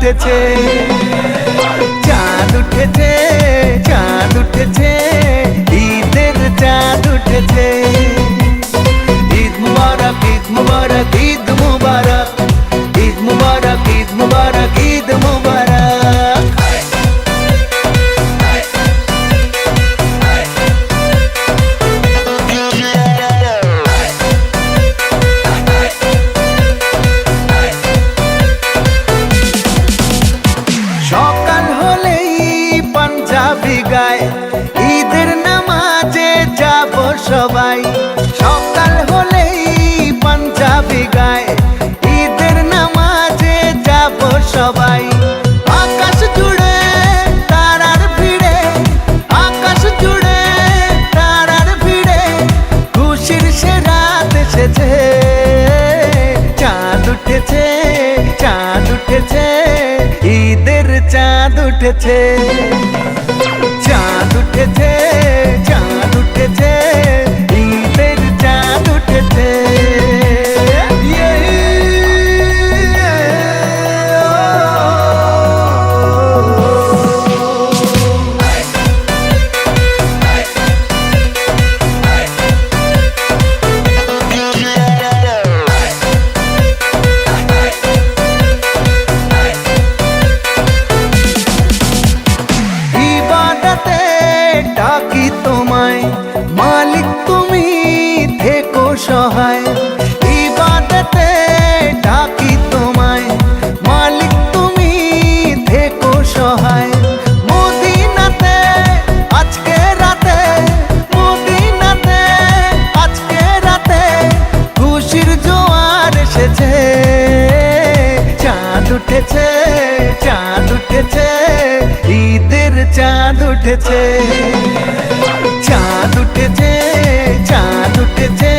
উঠেছে, চাঁদ উঠেছে, চাঁদ উঠেছে, ঈদের চাঁদ উঠেছে। ঈদ মুবারক, ঈদ মুবারক, ঈদ মুবারক, ঈদ মুবারক, ঈদ মুবারক, ঈদ মুবারক। সকাল হলেই পাঞ্জাবি গায়, ঈদের নামাজে যাব সবাই। সকাল হলেই পাঞ্জাবি গায়, ঈদের নামাজে যাব সবাই। আকাশ জুড়ে তারার ভিড়ে, আকাশ জুড়ে তারার ভিড়ে, খুশির সে রাত এসেছে। চাঁদ উঠেছে, চাঁদ উঠেছে, ঈদের চাঁদ উঠেছে, চাঁদ উঠেছে, চাঁদ উঠেছে, ঈদের চাঁদ উঠেছে। ডাকি তোমায় মালিক, তুমি থেকো সহায়। ইবাদতে ডাকি তোমায় মালিক, তুমি থেকো সহায়। মদিনাতে আজকে রাতে, মদিনাতে আজকে রাতে, খুশির জোয়ার এসেছে। চাঁদ উঠেছে, চাঁদ উঠেছে, ঈদের চাঁদ উঠেছে, চাঁদ উঠেছে, চাঁদ উঠেছে,